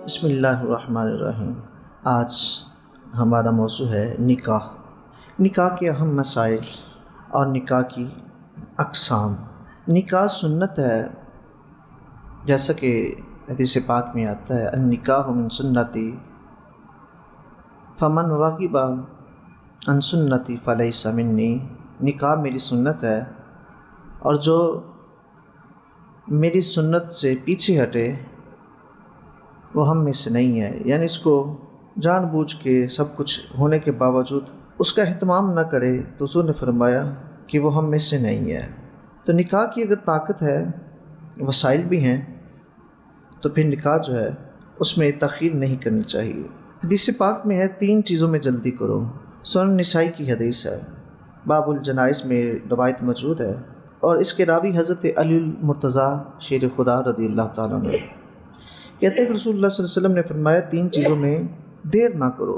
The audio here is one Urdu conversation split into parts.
بسم اللہ الرحمن الرحیم۔ آج ہمارا موضوع ہے نکاح۔ نکاح کے اہم مسائل اور نکاح کی اقسام۔ نکاح سنت ہے، جیسا کہ حدیث پاک میں آتا ہے النکاح من سنتی فمن رغب عن سنتی فلیس منی۔ نکاح میری سنت ہے اور جو میری سنت سے پیچھے ہٹے وہ ہم میں سے نہیں ہے، یعنی اس کو جان بوجھ کے سب کچھ ہونے کے باوجود اس کا اہتمام نہ کرے تو حضور نے فرمایا کہ وہ ہم میں سے نہیں ہے۔ تو نکاح کی اگر طاقت ہے، وسائل بھی ہیں، تو پھر نکاح جو ہے اس میں تاخیر نہیں کرنی چاہیے۔ حدیث پاک میں ہے 3 چیزوں میں جلدی کرو۔ سنن نسائی کی حدیث ہے، باب الجنائز میں روایت موجود ہے، اور اس کے راوی حضرت علی المرتضیٰ شیر خدا رضی اللہ تعالیٰ عنہ کہتے ہیں کہ رسول اللہ صلی اللہ علیہ وسلم نے فرمایا 3 چیزوں میں دیر نہ کرو۔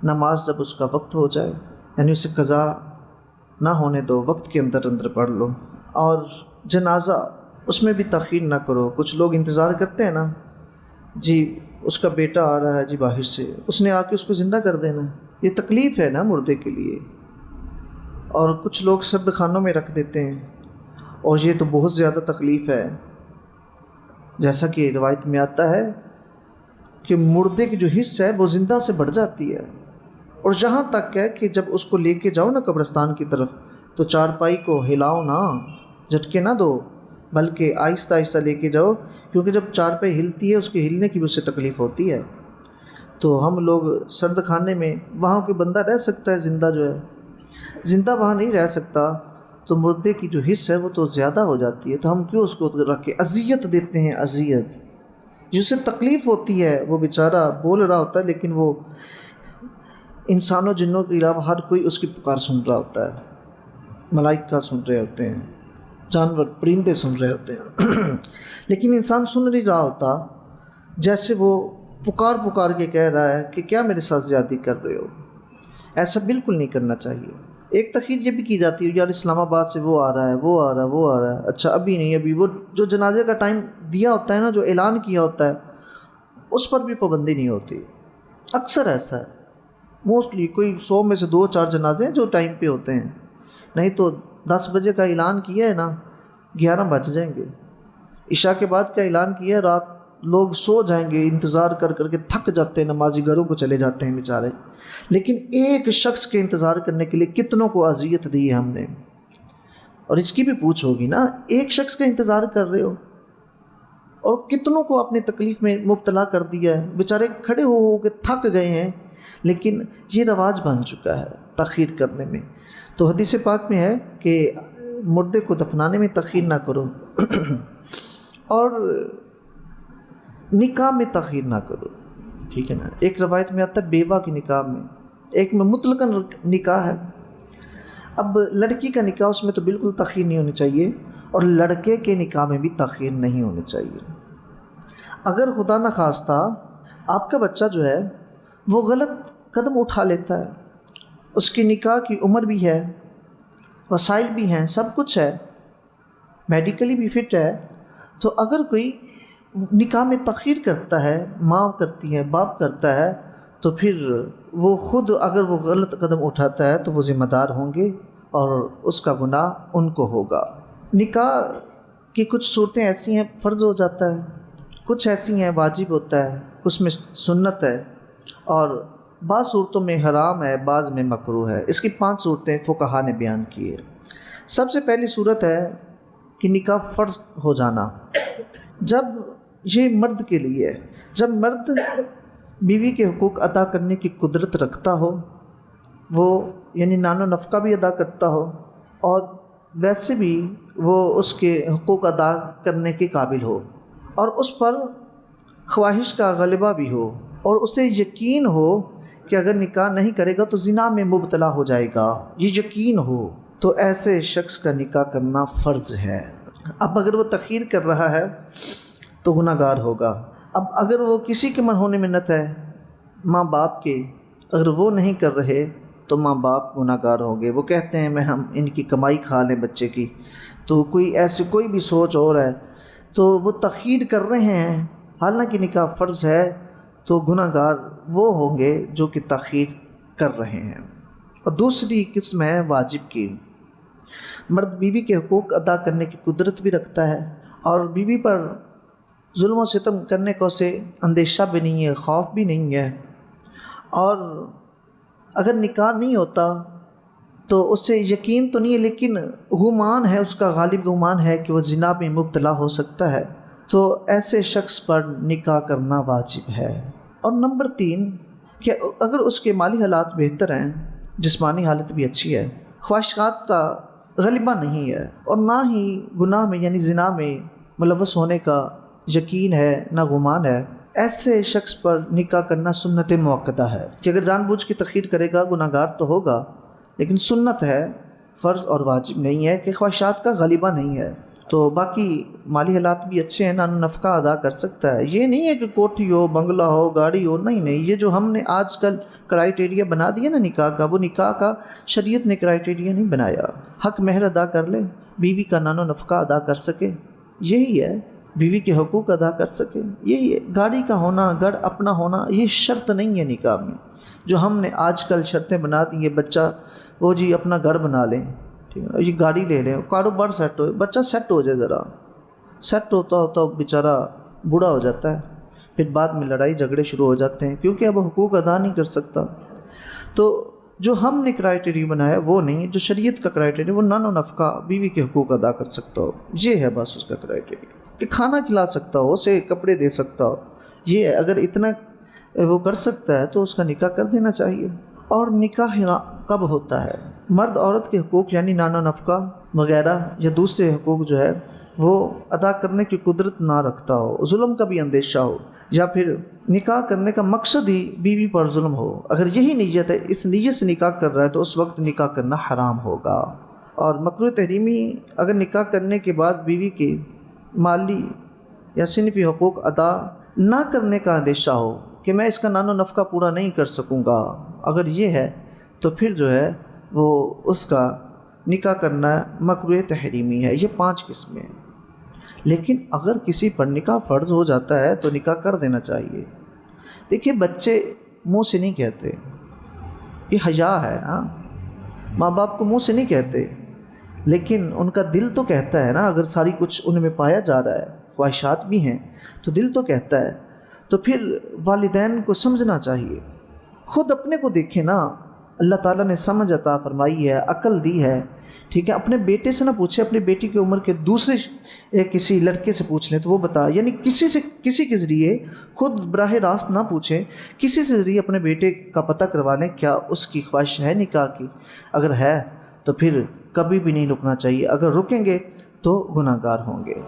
نماز جب اس کا وقت ہو جائے، یعنی اسے قضا نہ ہونے دو، وقت کے اندر اندر پڑھ لو۔ اور جنازہ، اس میں بھی تاخیر نہ کرو۔ کچھ لوگ انتظار کرتے ہیں نا، جی اس کا بیٹا آ رہا ہے جی باہر سے، اس نے آ کے اس کو زندہ کر دینا، یہ تکلیف ہے نا مردے کے لیے۔ اور کچھ لوگ سرد خانوں میں رکھ دیتے ہیں، اور یہ تو بہت زیادہ تکلیف ہے۔ جیسا کہ روایت میں آتا ہے کہ مردے کی جو حص ہے وہ زندہ سے بڑھ جاتی ہے، اور جہاں تک ہے کہ جب اس کو لے کے جاؤ نا قبرستان کی طرف، تو چارپائی کو ہلاؤ نہ، جھٹکے نہ دو، بلکہ آہستہ آہستہ لے کے جاؤ، کیونکہ جب چارپائی ہلتی ہے اس کے ہلنے کی بھی اس سے تکلیف ہوتی ہے۔ تو ہم لوگ سرد خانے میں، وہاں کوئی بندہ رہ سکتا ہے زندہ، جو ہے زندہ وہاں نہیں رہ سکتا، تو مردے کی جو حص ہے وہ تو زیادہ ہو جاتی ہے، تو ہم کیوں اس کو رکھ کے اذیت دیتے ہیں، اذیت جس سے تکلیف ہوتی ہے۔ وہ بیچارہ بول رہا ہوتا ہے لیکن وہ انسانوں جنوں کے علاوہ ہر کوئی اس کی پکار سن رہا ہوتا ہے، ملائکہ سن رہے ہوتے ہیں، جانور پرندے سن رہے ہوتے ہیں لیکن انسان سن نہیں رہا ہوتا، جیسے وہ پکار کے کہہ رہا ہے کہ کیا میرے ساتھ زیادتی کر رہے ہو۔ ایسا بالکل نہیں کرنا چاہیے۔ ایک تاخیر یہ بھی کی جاتی ہے، یار اسلام آباد سے وہ آ رہا ہے، وہ آ رہا ہے، اچھا ابھی نہیں، ابھی وہ جو جنازے کا ٹائم دیا ہوتا ہے نا، جو اعلان کیا ہوتا ہے، اس پر بھی پابندی نہیں ہوتی۔ اکثر ایسا ہے، موسٹلی کوئی 100 میں سے 2-4 جنازے ہیں جو ٹائم پہ ہوتے ہیں، نہیں تو 10 بجے کا اعلان کیا ہے نا، 11 بج جائیں گے۔ عشاء کے بعد کا اعلان کیا ہے، رات لوگ سو جائیں گے، انتظار کر کے تھک جاتے ہیں، نمازی گھروں کو چلے جاتے ہیں بیچارے۔ لیکن ایک شخص کے انتظار کرنے کے لیے کتنوں کو اذیت دی ہے ہم نے، اور اس کی بھی پوچھ ہوگی نا، ایک شخص کا انتظار کر رہے ہو اور کتنوں کو اپنی تکلیف میں مبتلا کر دیا ہے، بیچارے کھڑے ہو کے تھک گئے ہیں، لیکن یہ رواج بن چکا ہے تاخیر کرنے میں۔ تو حدیث پاک میں ہے کہ مردے کو دفنانے میں تاخیر نہ کرو اور نکاح میں تاخیر نہ کرو، ٹھیک ہے نا۔ ایک روایت میں آتا ہے بیوہ کی نکاح میں، ایک میں مطلقاً نکاح ہے۔ اب لڑکی کا نکاح، اس میں تو بالکل تاخیر نہیں ہونی چاہیے، اور لڑکے کے نکاح میں بھی تاخیر نہیں ہونی چاہیے۔ اگر خدا نخواستہ آپ کا بچہ جو ہے وہ غلط قدم اٹھا لیتا ہے، اس کی نکاح کی عمر بھی ہے، وسائل بھی ہیں، سب کچھ ہے، میڈیکلی بھی فٹ ہے، تو اگر کوئی نکاح میں تاخیر کرتا ہے، ماں کرتی ہے، باپ کرتا ہے، تو پھر وہ خود اگر وہ غلط قدم اٹھاتا ہے تو وہ ذمہ دار ہوں گے، اور اس کا گناہ ان کو ہوگا۔ نکاح کی کچھ صورتیں ایسی ہیں فرض ہو جاتا ہے، کچھ ایسی ہیں واجب ہوتا ہے، کچھ میں سنت ہے، اور بعض صورتوں میں حرام ہے، بعض میں مکروہ ہے۔ اس کی 5 صورتیں فقہا نے بیان کی ہے۔ سب سے پہلی صورت ہے کہ نکاح فرض ہو جانا، جب یہ مرد کے لیے ہے، جب مرد بیوی کے حقوق ادا کرنے کی قدرت رکھتا ہو، وہ یعنی نان و نفقہ بھی ادا کرتا ہو، اور ویسے بھی وہ اس کے حقوق ادا کرنے کے قابل ہو، اور اس پر خواہش کا غلبہ بھی ہو، اور اسے یقین ہو کہ اگر نکاح نہیں کرے گا تو زنا میں مبتلا ہو جائے گا، یہ یقین ہو، تو ایسے شخص کا نکاح کرنا فرض ہے۔ اب اگر وہ تاخیر کر رہا ہے تو گناہ گار ہوگا۔ اب اگر وہ کسی کے مرہون منت ہے، ماں باپ کے، اگر وہ نہیں کر رہے تو ماں باپ گناہ گار ہوں گے۔ وہ کہتے ہیں میں ہم ان کی کمائی کھا لیں بچے کی، تو کوئی ایسی کوئی بھی سوچ اور ہے، تو وہ تاخیر کر رہے ہیں، حالانکہ نکاح فرض ہے تو گناہگار وہ ہوں گے جو کہ تاخیر کر رہے ہیں۔ اور دوسری قسم ہے واجب کی۔ مرد بیوی کے حقوق ادا کرنے کی قدرت بھی رکھتا ہے اور بیوی پر ظلم و ستم کرنے کو سے اندیشہ بھی نہیں ہے، خوف بھی نہیں ہے، اور اگر نکاح نہیں ہوتا تو اس سے یقین تو نہیں ہے لیکن گمان ہے، اس کا غالب گمان ہے کہ وہ زنا میں مبتلا ہو سکتا ہے، تو ایسے شخص پر نکاح کرنا واجب ہے۔ اور نمبر 3 کہ اگر اس کے مالی حالات بہتر ہیں، جسمانی حالت بھی اچھی ہے، خواہشات کا غلبہ نہیں ہے اور نہ ہی گناہ میں یعنی زنا میں ملوث ہونے کا یقین ہے نہ گمان ہے، ایسے شخص پر نکاح کرنا سنت مؤکدہ ہے کہ اگر جان بوجھ کے تاخیر کرے گا گناہگار تو ہوگا، لیکن سنت ہے، فرض اور واجب نہیں ہے کہ خواہشات کا غلبہ نہیں ہے۔ تو باقی مالی حالات بھی اچھے ہیں، نان نفقہ ادا کر سکتا ہے۔ یہ نہیں ہے کہ کوٹھی ہو، بنگلہ ہو، گاڑی ہو، نہیں، یہ جو ہم نے آج کل کرائیٹیریا بنا دیا نا نکاح کا، وہ نکاح کا شریعت نے کرائیٹیریا نہیں بنایا۔ حق مہر ادا کر لے، بیوی کا نان و نفقہ ادا کر سکے، یہی ہے، بیوی کے حقوق ادا کر سکے، یہی ہے۔ گاڑی کا ہونا، گھر اپنا ہونا، یہ شرط نہیں ہے نکاح میں، جو ہم نے آج کل شرطیں بنا دی ہیں۔ بچہ وہ جی اپنا گھر بنا لیں، ٹھیک ہے، یہ گاڑی لے لیں، کاروبار سیٹ ہو، بچہ سیٹ ہو جائے، ذرا سیٹ ہوتا ہوتا بیچارہ بوڑھا ہو جاتا ہے، پھر بعد میں لڑائی جھگڑے شروع ہو جاتے ہیں کیونکہ اب حقوق ادا نہیں کر سکتا۔ تو جو ہم نے کرائیٹیریا بنایا وہ نہیں، جو شریعت کا کرائیٹیریا وہ نان و نفقہ، بیوی کے حقوق ادا کر سکتا ہو، یہ ہے بس اس کا کرائیٹیریا، کہ کھانا کھلا سکتا ہو، اسے کپڑے دے سکتا ہو، یہ ہے۔ اگر اتنا وہ کر سکتا ہے تو اس کا نکاح کر دینا چاہیے۔ اور نکاح کب ہوتا ہے؟ مرد عورت کے حقوق یعنی نان و نفقہ وغیرہ یا دوسرے حقوق جو ہے وہ ادا کرنے کی قدرت نہ رکھتا ہو، ظلم کا بھی اندیشہ ہو، یا پھر نکاح کرنے کا مقصد ہی بیوی پر ظلم ہو۔ اگر یہی نیت ہے، اس نیت سے نکاح کر رہا ہے، تو اس وقت نکاح کرنا حرام ہوگا۔ اور مکروہ تحریمی اگر نکاح کرنے کے بعد بیوی کے مالی یا صنفی حقوق ادا نہ کرنے کا اندیشہ ہو کہ میں اس کا نان و نفقہ پورا نہیں کر سکوں گا، اگر یہ ہے تو پھر جو ہے وہ اس کا نکاح کرنا مکروہ تحریمی ہے۔ یہ 5 قسمیں ہیں۔ لیکن اگر کسی پر نکاح فرض ہو جاتا ہے تو نکاح کر دینا چاہیے۔ دیکھیے بچے منہ سے نہیں کہتے، یہ حیا ہے، ہاں، ماں باپ کو منہ سے نہیں کہتے، لیکن ان کا دل تو کہتا ہے نا، اگر ساری کچھ ان میں پایا جا رہا ہے، خواہشات بھی ہیں تو دل تو کہتا ہے۔ تو پھر والدین کو سمجھنا چاہیے، خود اپنے کو دیکھیں نا، اللہ تعالیٰ نے سمجھ عطا فرمائی ہے، عقل دی ہے، ٹھیک ہے، اپنے بیٹے سے نہ پوچھیں، اپنی بیٹی کی عمر کے دوسرے کسی لڑکے سے پوچھ لیں تو وہ بتا، یعنی کسی کے ذریعے، خود براہ راست نہ پوچھیں، کسی سے ذریعے اپنے بیٹے کا پتہ کروا لیں کیا اس کی خواہش ہے نکاح کی، اگر ہے تو پھر کبھی بھی نہیں رکنا چاہیے، اگر رکیں گے تو گناہگار ہوں گے۔